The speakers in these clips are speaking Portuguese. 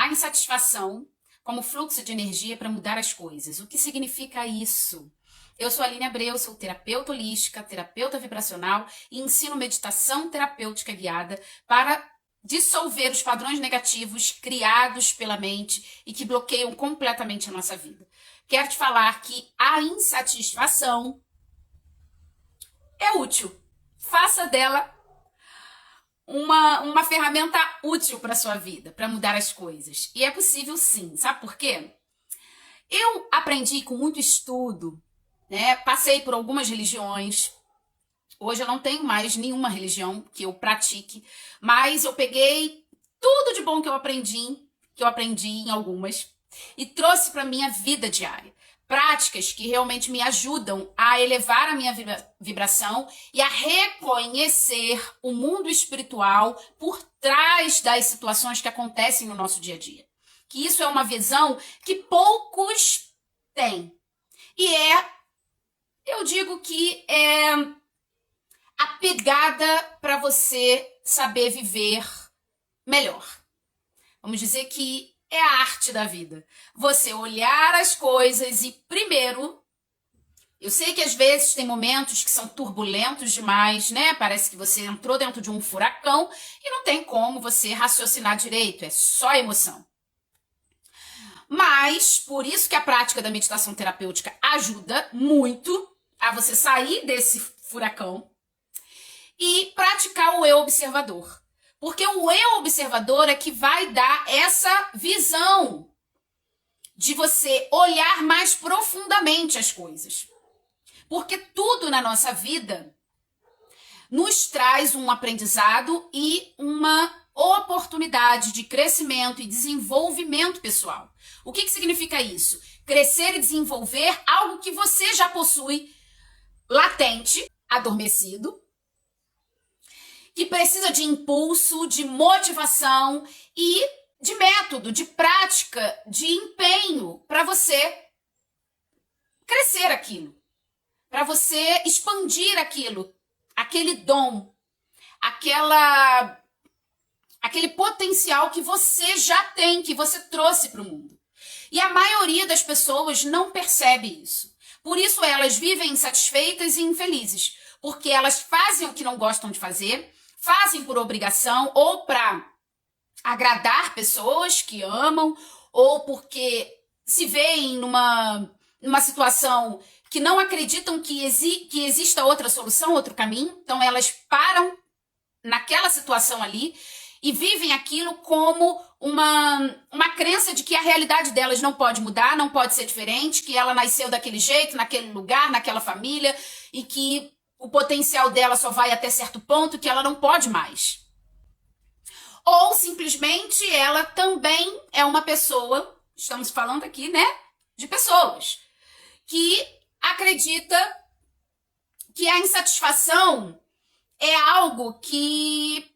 A insatisfação como fluxo de energia para mudar as coisas. O que significa isso? Eu sou a Aline Abreu, sou terapeuta holística, terapeuta vibracional e ensino meditação terapêutica guiada para dissolver os padrões negativos criados pela mente e que bloqueiam completamente a nossa vida. Quero te falar que a insatisfação é útil. Faça dela uma ferramenta útil para a sua vida, para mudar as coisas. E é possível sim, sabe por quê? Eu aprendi com muito estudo, né? Passei por algumas religiões. Hoje eu não tenho mais nenhuma religião que eu pratique, mas eu peguei tudo de bom que eu aprendi em algumas, e trouxe para minha vida diária. Práticas que realmente me ajudam a elevar a minha vibração e a reconhecer o mundo espiritual por trás das situações que acontecem no nosso dia a dia. Que isso é uma visão que poucos têm. E eu digo que é a pegada para você saber viver melhor. Vamos dizer que é a arte da vida. Você olhar as coisas e, primeiro, eu sei que às vezes tem momentos que são turbulentos demais, né? Parece que você entrou dentro de um furacão e não tem como você raciocinar direito, é só emoção. Mas, por isso que a prática da meditação terapêutica ajuda muito a você sair desse furacão e praticar o eu observador. Porque o eu observador é que vai dar essa visão de você olhar mais profundamente as coisas. Porque tudo na nossa vida nos traz um aprendizado e uma oportunidade de crescimento e desenvolvimento pessoal. O que significa isso? Crescer e desenvolver algo que você já possui latente, adormecido, que precisa de impulso, de motivação e de método, de prática, de empenho para você crescer aquilo, para você expandir aquilo, aquele dom, aquele potencial que você já tem, que você trouxe para o mundo. E a maioria das pessoas não percebe isso. Por isso elas vivem insatisfeitas e infelizes, porque elas fazem o que não gostam de fazer, fazem por obrigação ou para agradar pessoas que amam ou porque se veem numa situação que não acreditam que exista outra solução, outro caminho. Então elas param naquela situação ali e vivem aquilo como uma crença de que a realidade delas não pode mudar, não pode ser diferente, que ela nasceu daquele jeito, naquele lugar, naquela família e que o potencial dela só vai até certo ponto, que ela não pode mais. Ou simplesmente ela também é uma pessoa, estamos falando aqui, né, de pessoas, que acredita que a insatisfação é algo que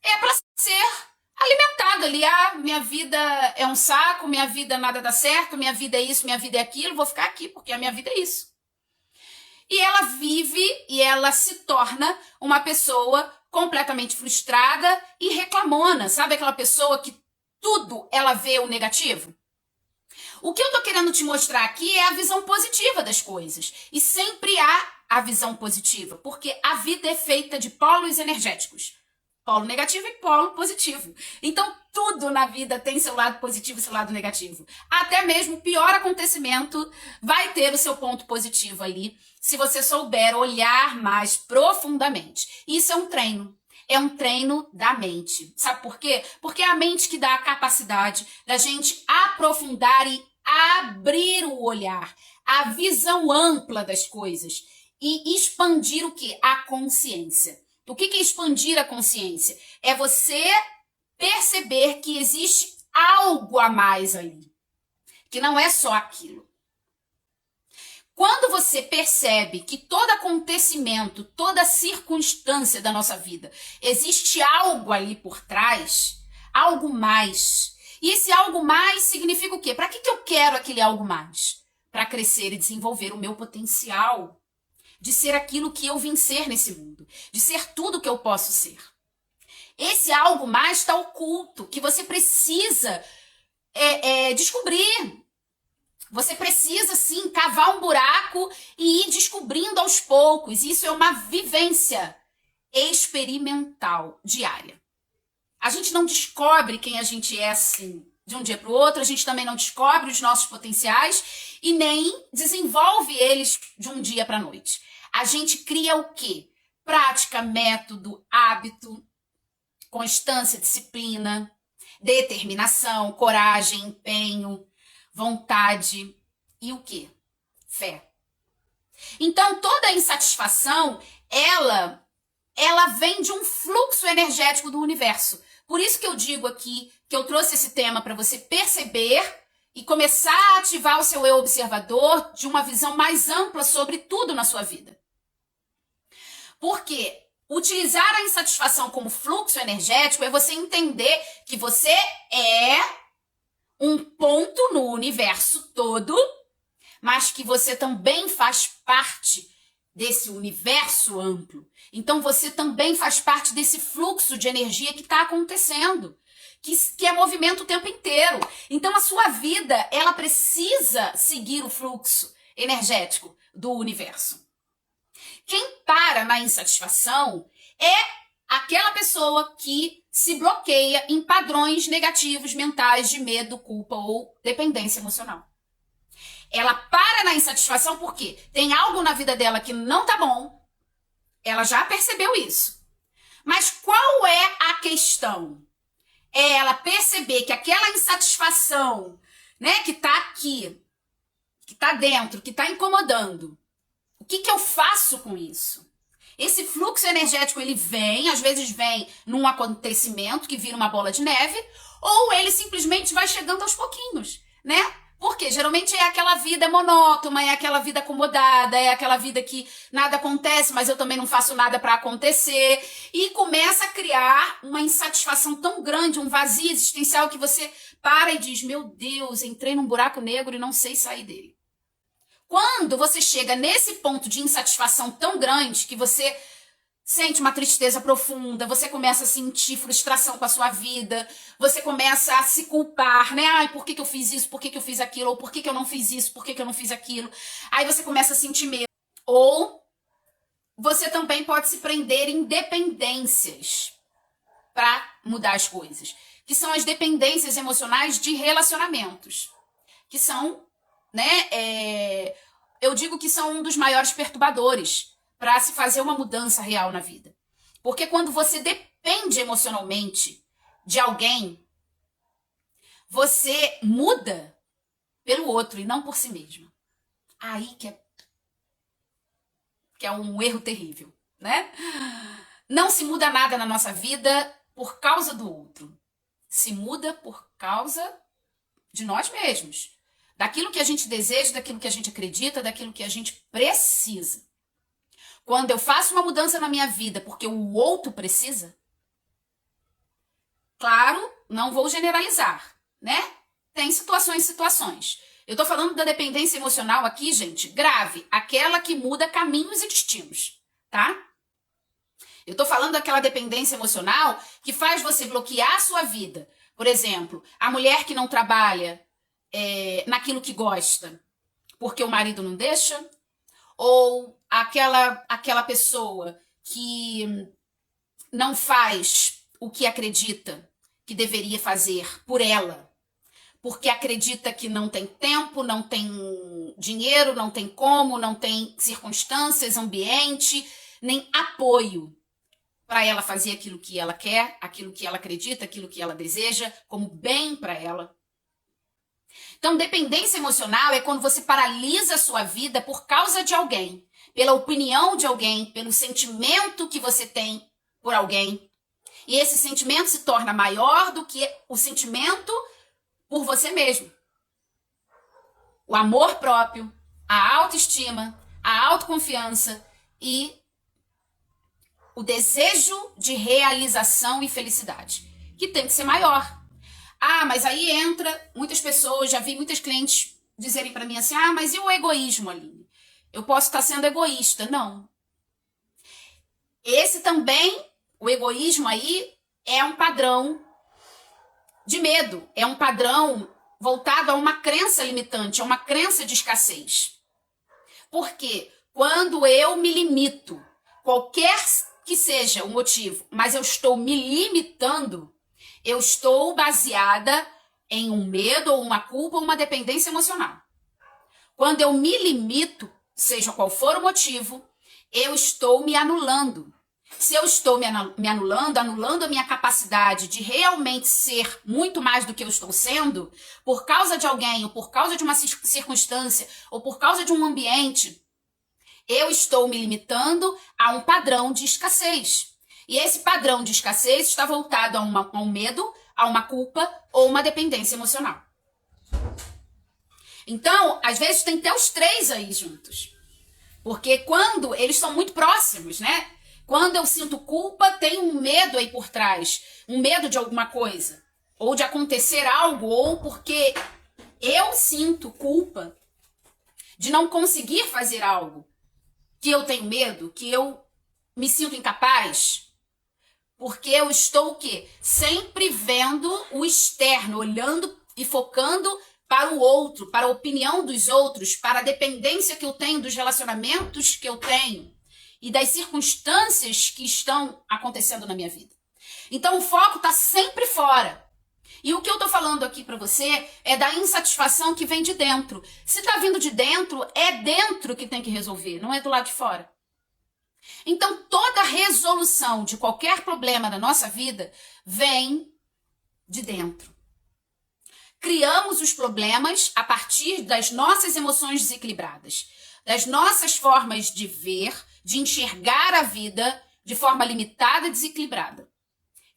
é para ser alimentado ali. Ah, minha vida é um saco, minha vida nada dá certo, minha vida é isso, minha vida é aquilo, vou ficar aqui porque a minha vida é isso. E ela vive e ela se torna uma pessoa completamente frustrada e reclamona. Sabe aquela pessoa que tudo ela vê o negativo? O que eu tô querendo te mostrar aqui é a visão positiva das coisas. E sempre há a visão positiva, porque a vida é feita de polos energéticos. Polo negativo e polo positivo. Então, tudo na vida tem seu lado positivo e seu lado negativo. Até mesmo o pior acontecimento vai ter o seu ponto positivo ali, se você souber olhar mais profundamente. Isso é um treino. É um treino da mente. Sabe por quê? Porque é a mente que dá a capacidade da gente aprofundar e abrir o olhar, a visão ampla das coisas e expandir o quê? A consciência. O que é expandir a consciência? É você perceber que existe algo a mais ali, que não é só aquilo. Quando você percebe que todo acontecimento, toda circunstância da nossa vida, existe algo ali por trás, algo mais. E esse algo mais significa o quê? Para que eu quero aquele algo mais? Para crescer e desenvolver o meu potencial. De ser aquilo que eu vim ser nesse mundo, de ser tudo que eu posso ser. Esse algo mais está oculto, que você precisa descobrir. Você precisa, sim, cavar um buraco e ir descobrindo aos poucos. Isso é uma vivência experimental diária. A gente não descobre quem a gente é assim de um dia para o outro, a gente também não descobre os nossos potenciais e nem desenvolve eles de um dia para a noite. A gente cria o quê? Prática, método, hábito, constância, disciplina, determinação, coragem, empenho, vontade e o quê? Fé. Então, toda insatisfação, ela vem de um fluxo energético do universo. Por isso que eu digo aqui, que eu trouxe esse tema para você perceber e começar a ativar o seu eu observador de uma visão mais ampla sobre tudo na sua vida. Porque utilizar a insatisfação como fluxo energético é você entender que você é um ponto no universo todo, mas que você também faz parte desse universo amplo. Então você também faz parte desse fluxo de energia que está acontecendo, que é movimento o tempo inteiro. Então a sua vida, ela precisa seguir o fluxo energético do universo. Quem para na insatisfação é aquela pessoa que se bloqueia em padrões negativos mentais de medo, culpa ou dependência emocional. Ela para na insatisfação porque tem algo na vida dela que não tá bom. Ela já percebeu isso. Mas qual é a questão? É ela perceber que aquela insatisfação, né, que tá aqui, que tá dentro, que tá incomodando. O que eu faço com isso? Esse fluxo energético, ele vem, às vezes vem num acontecimento que vira uma bola de neve, ou ele simplesmente vai chegando aos pouquinhos, né? Porque geralmente é aquela vida monótona, é aquela vida acomodada, é aquela vida que nada acontece, mas eu também não faço nada para acontecer. E começa a criar uma insatisfação tão grande, um vazio existencial que você para e diz, meu Deus, entrei num buraco negro e não sei sair dele. Quando você chega nesse ponto de insatisfação tão grande que você sente uma tristeza profunda, você começa a sentir frustração com a sua vida, você começa a se culpar, né? Ai, por que eu fiz isso? Por que eu fiz aquilo? Ou por que eu não fiz isso? Por que eu não fiz aquilo? Aí você começa a sentir medo. Ou você também pode se prender em dependências para mudar as coisas, que são as dependências emocionais de relacionamentos, que são, né? Eu digo que são um dos maiores perturbadores para se fazer uma mudança real na vida. Porque quando você depende emocionalmente de alguém, você muda pelo outro e não por si mesma. Aí que é um erro terrível, né? Não se muda nada na nossa vida por causa do outro. Se muda por causa de nós mesmos. Daquilo que a gente deseja, daquilo que a gente acredita, daquilo que a gente precisa. Quando eu faço uma mudança na minha vida porque o outro precisa, claro, não vou generalizar, né? Tem situações e situações. Eu tô falando da dependência emocional aqui, gente, grave, aquela que muda caminhos e destinos, tá? Eu tô falando daquela dependência emocional que faz você bloquear a sua vida. Por exemplo, a mulher que não trabalha naquilo que gosta porque o marido não deixa, ou aquela pessoa que não faz o que acredita que deveria fazer por ela, porque acredita que não tem tempo, não tem dinheiro, não tem como, não tem circunstâncias, ambiente, nem apoio para ela fazer aquilo que ela quer, aquilo que ela acredita, aquilo que ela deseja, como bem para ela. Então, dependência emocional é quando você paralisa a sua vida por causa de alguém, pela opinião de alguém, pelo sentimento que você tem por alguém. E esse sentimento se torna maior do que o sentimento por você mesmo. O amor próprio, a autoestima, a autoconfiança e o desejo de realização e felicidade, que tem que ser maior. Ah, mas aí entra muitas pessoas, já vi muitas clientes dizerem para mim assim, ah, mas e o egoísmo, Aline? Eu posso estar sendo egoísta. Não. Esse também, o egoísmo aí, é um padrão de medo, é um padrão voltado a uma crença limitante, a uma crença de escassez. Porque quando eu me limito, qualquer que seja o motivo, mas eu estou me limitando, eu estou baseada em um medo, ou uma culpa, ou uma dependência emocional. Quando eu me limito, seja qual for o motivo, eu estou me anulando. Se eu estou me anulando, anulando a minha capacidade de realmente ser muito mais do que eu estou sendo, por causa de alguém, ou por causa de uma circunstância, ou por causa de um ambiente, eu estou me limitando a um padrão de escassez. E esse padrão de escassez está voltado a um medo, a uma culpa ou uma dependência emocional. Então, às vezes tem até os três aí juntos. Porque quando eles são muito próximos, né? Quando eu sinto culpa, tem um medo aí por trás. Um medo de alguma coisa. Ou de acontecer algo, ou porque eu sinto culpa de não conseguir fazer algo. Que eu tenho medo, que eu me sinto incapaz. Porque eu estou o quê? Sempre vendo o externo, olhando e focando para o outro, para a opinião dos outros, para a dependência que eu tenho dos relacionamentos que eu tenho e das circunstâncias que estão acontecendo na minha vida. Então o foco está sempre fora. E o que eu estou falando aqui para você é da insatisfação que vem de dentro. Se está vindo de dentro, é dentro que tem que resolver, não é do lado de fora. Então toda resolução de qualquer problema da nossa vida vem de dentro. Criamos os problemas a partir das nossas emoções desequilibradas, das nossas formas de ver, de enxergar a vida de forma limitada e desequilibrada.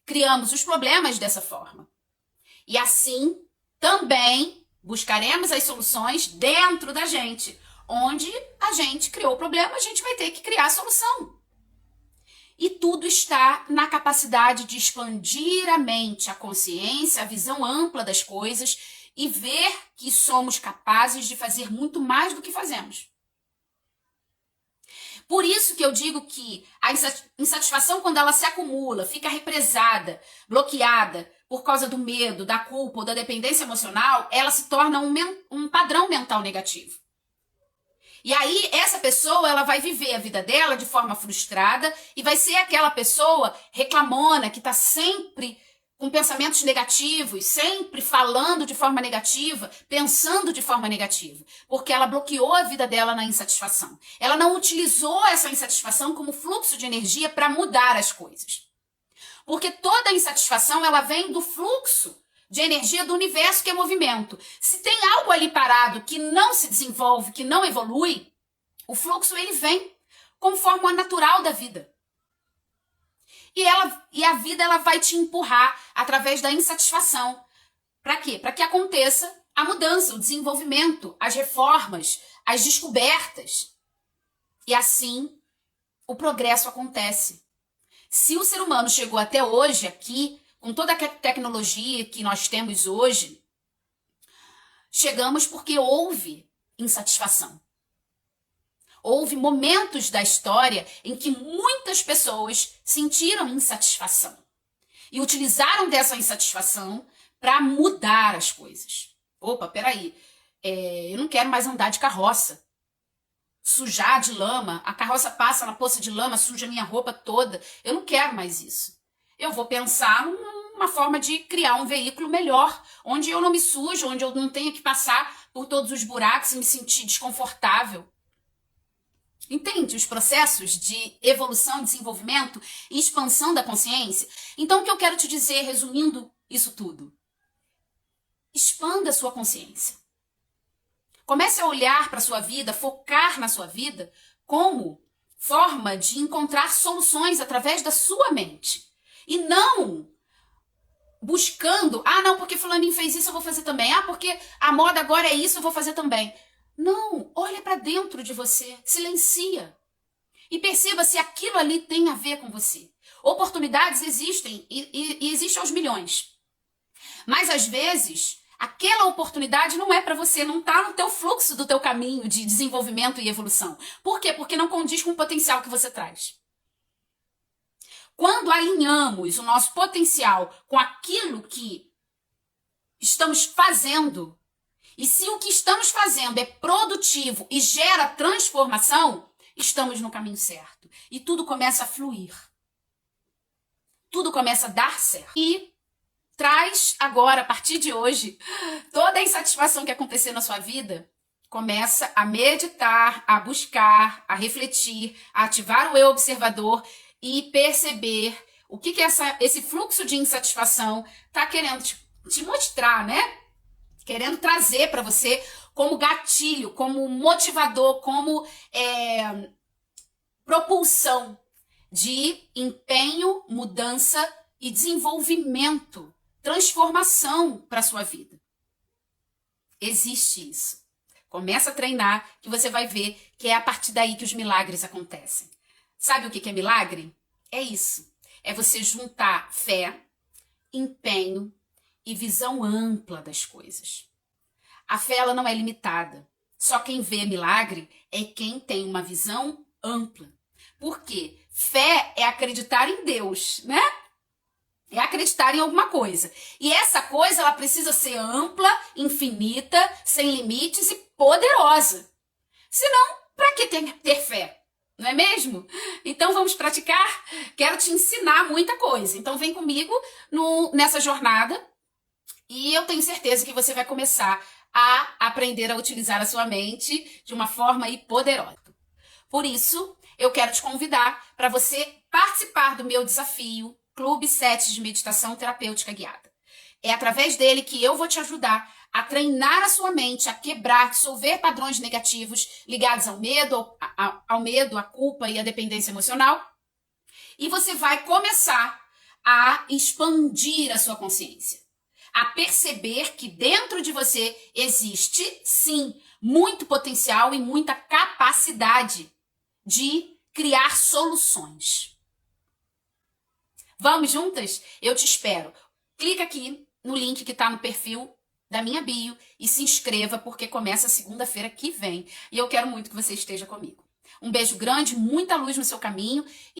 Criamos os problemas dessa forma. E assim, também buscaremos as soluções dentro da gente. Onde a gente criou o problema, a gente vai ter que criar a solução. E tudo está na capacidade de expandir a mente, a consciência, a visão ampla das coisas e ver que somos capazes de fazer muito mais do que fazemos. Por isso que eu digo que a insatisfação, quando ela se acumula, fica represada, bloqueada por causa do medo, da culpa ou da dependência emocional, ela se torna um padrão mental negativo. E aí, essa pessoa, ela vai viver a vida dela de forma frustrada e vai ser aquela pessoa reclamona que está sempre com pensamentos negativos, sempre falando de forma negativa, pensando de forma negativa, porque ela bloqueou a vida dela na insatisfação. Ela não utilizou essa insatisfação como fluxo de energia para mudar as coisas. Porque toda insatisfação, ela vem do fluxo de energia do universo, que é movimento. Se tem algo ali parado que não se desenvolve, que não evolui, o fluxo ele vem como forma natural da vida. E a vida ela vai te empurrar através da insatisfação. Para quê? Para que aconteça a mudança, o desenvolvimento, as reformas, as descobertas. E assim o progresso acontece. Se o ser humano chegou até hoje aqui, com toda a tecnologia que nós temos hoje, chegamos porque houve insatisfação. Houve momentos da história em que muitas pessoas sentiram insatisfação e utilizaram dessa insatisfação para mudar as coisas. Opa, peraí, eu não quero mais andar de carroça, sujar de lama, a carroça passa na poça de lama, suja minha roupa toda, eu não quero mais isso. Eu vou pensar numa forma de criar um veículo melhor, onde eu não me sujo, onde eu não tenha que passar por todos os buracos e me sentir desconfortável. Entende os processos de evolução, desenvolvimento e expansão da consciência? Então, o que eu quero te dizer, resumindo isso tudo? Expanda a sua consciência. Comece a olhar para a sua vida, focar na sua vida como forma de encontrar soluções através da sua mente. E não buscando, não, porque fulaninho fez isso, eu vou fazer também. Porque a moda agora é isso, eu vou fazer também. Não, olha para dentro de você, silencia. E perceba se aquilo ali tem a ver com você. Oportunidades existem e existem aos milhões. Mas às vezes, aquela oportunidade não é para você, não está no teu fluxo do teu caminho de desenvolvimento e evolução. Por quê? Porque não condiz com o potencial que você traz. Quando alinhamos o nosso potencial com aquilo que estamos fazendo, e se o que estamos fazendo é produtivo e gera transformação, estamos no caminho certo. E tudo começa a fluir. Tudo começa a dar certo. E traz agora, a partir de hoje, toda a insatisfação que acontecer na sua vida, começa a meditar, a buscar, a refletir, a ativar o eu observador e perceber o que esse fluxo de insatisfação está querendo te mostrar, né? Querendo trazer para você como gatilho, como motivador, como propulsão de empenho, mudança e desenvolvimento, transformação para a sua vida. Existe isso. Começa a treinar que você vai ver que é a partir daí que os milagres acontecem. Sabe o que é milagre? É isso. É você juntar fé, empenho e visão ampla das coisas. A fé ela não é limitada. Só quem vê milagre é quem tem uma visão ampla. Por quê? Fé é acreditar em Deus, né? É acreditar em alguma coisa. E essa coisa, ela precisa ser ampla, infinita, sem limites e poderosa. Senão, para que ter fé? Não é mesmo? Então, vamos praticar? Quero te ensinar muita coisa. Então, vem comigo nessa jornada e eu tenho certeza que você vai começar a aprender a utilizar a sua mente de uma forma poderosa. Por isso, eu quero te convidar para você participar do meu desafio Clube 7 de Meditação Terapêutica Guiada. É através dele que eu vou te ajudar a treinar a sua mente, a quebrar, dissolver padrões negativos ligados ao medo, à culpa e à dependência emocional. E você vai começar a expandir a sua consciência, a perceber que dentro de você existe, sim, muito potencial e muita capacidade de criar soluções. Vamos juntas? Eu te espero. Clica aqui no link que está no perfil da minha bio e se inscreva porque começa segunda-feira que vem. E eu quero muito que você esteja comigo. Um beijo grande, muita luz no seu caminho.